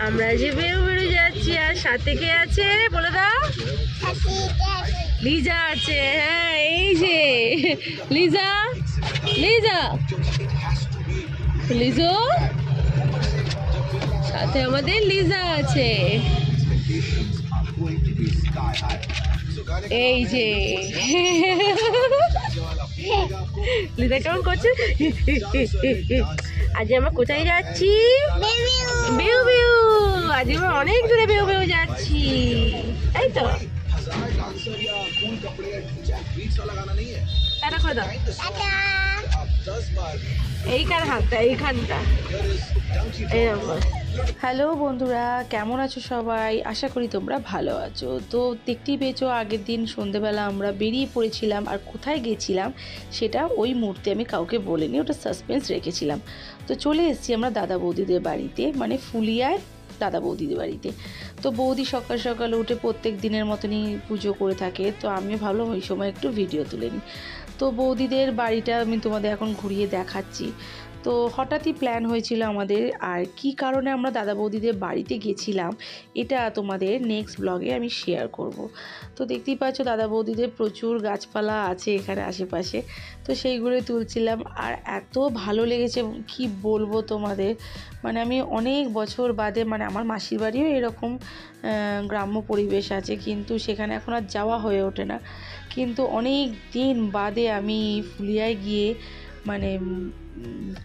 আমরা যে বেরো যাচ্ছি আর সাথে কে আছে বলে দাও। লিজা আছে। হ্যাঁ এই যে লিজা লিজা লিজো সাথে আমাদের লিজা আছে। এই যে লিজা কেমন করছে। আজ আমরা কোথায় যাচ্ছি? বেউ বেউ। আজ আমরা অনেক দূরে বেউ বেউ যাচ্ছি, তাই তো। এইখান হাতটা এইখানটা। হ্যালো বন্ধুরা, কেমন আছো সবাই? আশা করি তোমরা ভালো আছো। তো দেখতেই পেয়েছো আগের দিন সন্ধেবেলা আমরা বেরিয়ে পড়েছিলাম, আর কোথায় গেছিলাম সেটা ওই মুহূর্তে আমি কাউকে বলিনি, ওটা সাসপেন্স রেখেছিলাম। তো চলে এসেছি আমরা দাদা বৌদিদের বাড়িতে, মানে ফুলিয়ায় দাদা বৌদিদের বাড়িতে। তো বৌদি সকাল সকাল উঠে প্রত্যেক দিনের মতনই পুজো করে থাকে, তো আমিও ভাবলাম ওই সময় একটু ভিডিও তুলে নিই। তো বৌদিদের বাড়িটা আমি তোমাদের এখন ঘুরিয়ে দেখাচ্ছি। তো হঠাৎই প্ল্যান হয়েছিল আমাদের, আর কি কারণে আমরা দাদা বৌদিদের বাড়িতে গেছিলাম এটা তোমাদের নেক্সট ব্লগে আমি শেয়ার করব। তো দেখতেই পাচ্ছ দাদা বৌদিদের প্রচুর গাছপালা আছে এখানে আশেপাশে, তো সেইগুলোই তুলছিলাম। আর এত ভালো লেগেছে কি বলবো তোমাদের, মানে আমি অনেক বছর বাদে, মানে আমার মাসির বাড়িও এরকম গ্রাম্য পরিবেশ আছে, কিন্তু সেখানে এখন আর যাওয়া হয়ে ওঠে না। কিন্তু অনেক দিন বাদে আমি ফুলিয়ায় গিয়ে মানে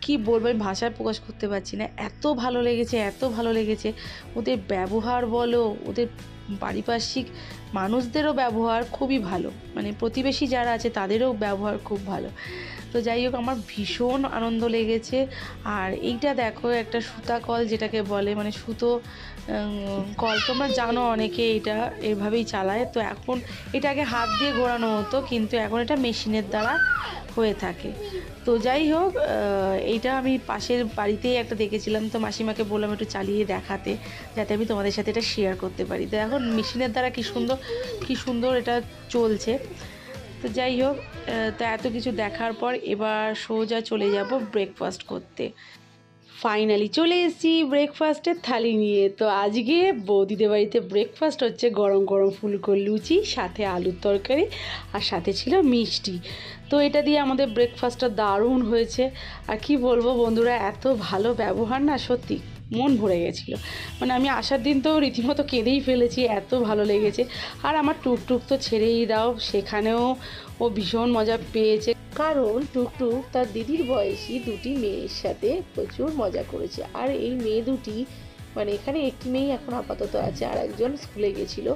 কি বলবো, আমি ভাষায় প্রকাশ করতে পারছি না, এত ভালো লেগেছে, এত ভালো লেগেছে। ওদের ব্যবহার বলো, ওদের পারিপার্শ্বিক মানুষদেরও ব্যবহার খুবই ভালো, মানে প্রতিবেশী যারা আছে তাদেরও ব্যবহার খুব ভালো। তো যাই হোক, আমার ভীষণ আনন্দ লেগেছে। আর এইটা দেখো একটা সুতা কল যেটাকে বলে, মানে সুতো কল, তোমরা জানো অনেকে এটা এভাবেই চালায়। তো এখন এটা আগে হাত দিয়ে ঘোরানো হতো, কিন্তু এখন এটা মেশিনের দ্বারা হয়ে থাকে। তো যাই হোক, এইটা আমি পাশের বাড়িতেই একটা দেখেছিলাম, তো মাসিমাকে বললাম একটু চালিয়ে দেখাতে, যাতে আমি তোমাদের সাথে এটা শেয়ার করতে পারি। তো এখন মেশিনের দ্বারা কি সুন্দর এটা চলছে। তো যাই হোক, তো এত কিছু দেখার পর এবার সোজা চলে যাব ব্রেকফাস্ট করতে। ফাইনালি চলে এসেছি ব্রেকফাস্টের থালি নিয়ে। তো আজকে বৌদিদের বাড়িতে ব্রেকফাস্ট হচ্ছে গরম গরম ফুলকো লুচি, সাথে আলুর তরকারি, আর সাথে ছিল মিষ্টি। তো এটা দিয়ে আমাদের ব্রেকফাস্টটা দারুণ হয়েছে। আর কি বলবো বন্ধুরা, এত ভালো ব্যবহার না, সত্যি মন ভরে গেছিলো। মানে আমি আসার দিন তো রীতিমতো কেঁদেই ফেলেছি, এত ভালো লেগেছে। আর আমার টুকটুক তো ছেড়েই দাও, সেখানেও ও ভীষণ মজা পেয়েছে, কারণ টুকটুক তার দিদির বয়সী দুটি মেয়ের সাথে প্রচুর মজা করেছে। আর এই মেয়ে দুটি, মানে এখানে একটি মেয়ে এখন আপাতত আছে, আর একজন স্কুলে গেছিলো।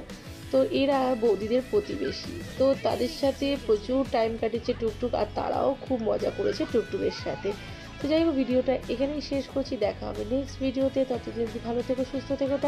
তো এরা বৌদিদের প্রতিবেশী, তো তাদের সাথে প্রচুর টাইম কাটিয়েছে টুকটুক, আর তারাও খুব মজা করেছে টুকটুকের সাথে। তো যাই হোক, ভিডিওটা এখানেই শেষ করছি, দেখা হবে নেক্সট ভিডিওতে। ততদিন ভালো থেকো, সুস্থ থেকো, টাটা।